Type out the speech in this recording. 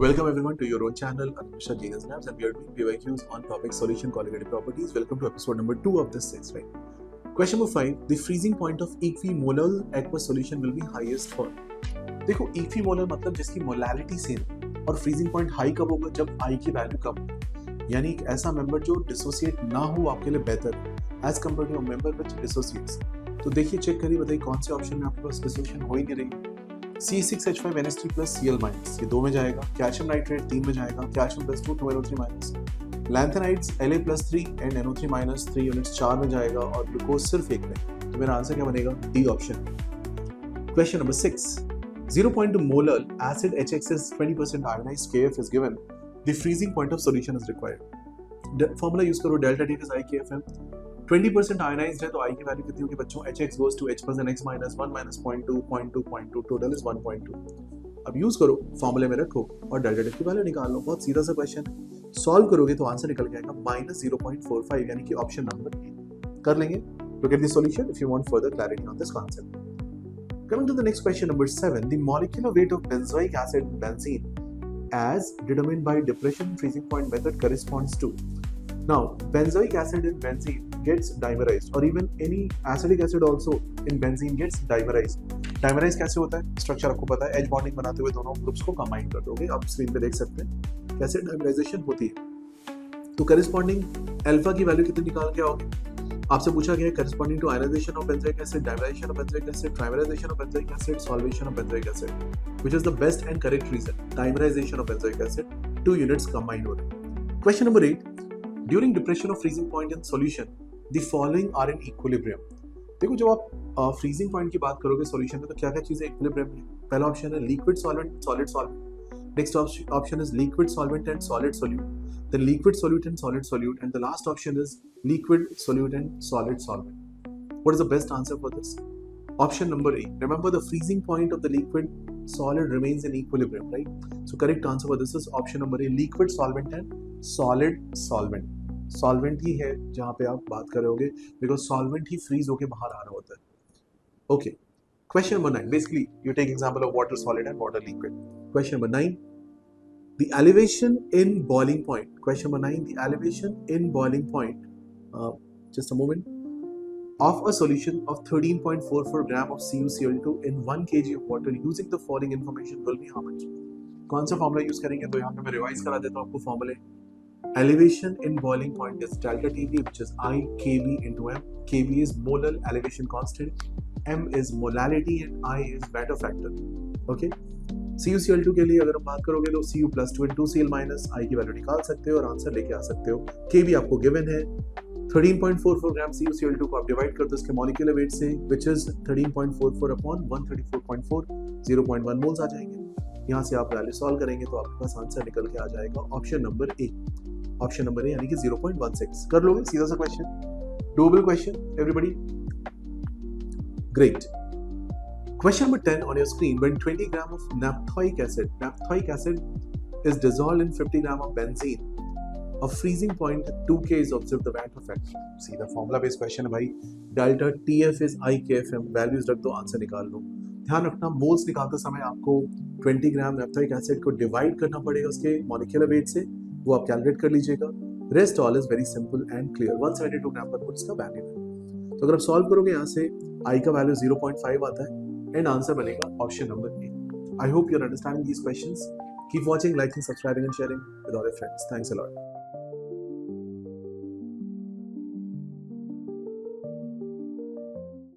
Welcome everyone to your own channel, Anusha Genius Labs, and we are doing PYQs on topic solution colligative properties. Welcome to episode number 2 of this series, right? Question number 5. The freezing point of equimolar aqueous solution will be highest for. देखो equimolar मतलब जिसकी molality same और freezing point high कब होगा जब I की value कम हो, यानी एक ऐसा मेंबर जो डिसोसिएट ना हो आपके लिए बेहतर as compare to a member which dissociates. तो देखिए चेक करिए, बताइए कौन से ऑप्शन में आपके पास डिसोसिएशन हो ही नहीं रही। C6H5NH3 प्लस Cl माइनस ये 2 में जाएगा, कैल्शियम नाइट्रेट 3 में जाएगा, calcium plus 2 2NO3 minus, lanthanides La plus 3 and NO3 minus 3 units 4 में जाएगा और ग्लूकोज सिर्फ 1 में। तो मेरा आंसर क्या बनेगा? D option. Question number 6. 0.2 molar acid HX is 20% ionized, KF is given. The freezing point of solution is required. Formula use करो, delta T is IKFM। 20% ionised है तो I की वैल्यू कितनी होगी बच्चों? HX goes to H plus and X minus 1 minus 0.2 0.2 0.2 total is 1.2। अब use करो, फॉर्मूले में रखो और डेल्टा T की वैल्यू निकाल लो। बहुत सीधा सा क्वेश्चन है, सॉल्व करोगे तो आंसर निकल के आएगा -0.45, यानी कि ऑप्शन नंबर ए कर लेंगे। Look at the solution if you want further clarity on this concept. Coming to the next question, number 7. The molecular weight of benzoic acid in benzene as determined by depression freezing point method corresponds to. Now, benzoic acid in benzene gets dimerized, or even any acidic acid also in benzene gets dimerized. Dimerize कैसे होता है? Structure आपको पता है, as bonding बनाते हुए दोनों groups को कंबाइन कर दोगे। आप स्क्रीन पे देख सकते हैं कैसे डाइमराइजेशन होती है। तो करस्पॉन्डिंग अल्फा की वैल्यू कितनी निकाल के आओगे? आपसे पूछा गया है corresponding to ionization of benzoic acid, dimerization of benzoic acid, trimerization of benzoic acid, solvation of benzoic acid, which is the best and correct reason? Dimerization of benzoic acid, 2 units combine हो रहे हैं। Question number 8. During depression of freezing point in solution the following are in equilibrium. देखो जब आप freezing point की बात करोगे solution में तो क्या क्या चीजें इक्विलिब्रियम में? पहला ऑप्शन है liquid solvent solid solvent, next option is liquid solvent and solid solute, then liquid solute and solid solute, and the last option is liquid solute and solid solvent. What is the best answer for this? Option number A. Remember the freezing point of the liquid solid remains in equilibrium, right? So correct answer for this is option number A, liquid solvent and solid solvent. Solvent ही है जहाँ पे आप बात करोगे because solvent he freeze होके बाहर आ रहा होता है। Okay. Question number 9. Basically, you take example of water solid and water liquid. Question number 9. The elevation in boiling point. Question number 9. The elevation in boiling point. Just a moment. Of a solution of 13.44 gram of CuCl2 in 1 kg of water using the following information will be how much? कौन सा formula use करेंगे? तो यहाँ पे मैं revise करा देता हूँ आपको फॉर्मूले। Elevation in boiling point is delta Tb, which is I Kb into M. Kb is molar elevation constant, M is molality and I is matter factor. Okay? CuCl2 के लिए अगर हम बात करोगे तो Cu plus 2 into Cl minus I की value निकाल सकते हो और आंसर लेके आ सकते हो। Kb आपको गिवन है, 13.44 ग्राम CuCl2 को आप डिवाइड कर दो इसके मॉलिक्यूलर वेट से, which is 13.44 अपॉन 134.4, 0.1 मोल्स आ जाएंगे। यहाँ से आप वैल्यू सॉल्व करेंगे तो आपके पास आंसर निकल के आ जाएगा ऑप्शन नंबर ए। ऑप्शन नंबर ए यानी कि 0.16 कर लोगे, सीधा सा question, doable question everybody. Great. Question number 10 on your screen. When 20 gram of naphthoic acid is dissolved in 50 gram of benzene, a freezing point 2K is observed, the matter factor. सीधा formula based question है भाई। Delta TF is IKFM, values रख दो, answer निकाल लो। ध्यान रखना moles निकालते समय आपको 20 ग्राम नैप्थोइक एसिड को डिवाइड करना पड़ेगा उसके मॉलिक्यूलर वेट से, वो आप कैलकुलेट कर लीजिएगा। Rest all is very simple and clear. 172 ग्राम पर कुछ इसका वैल्यू है। तो अगर आप सॉल्व करोगे यहाँ से I का वैल्यू 0.5 आता है एंड आंसर बनेगा option number A. I hope you are understanding these questions. Keep watching, liking, subscribing and sharing with all your friends. Thanks a lot.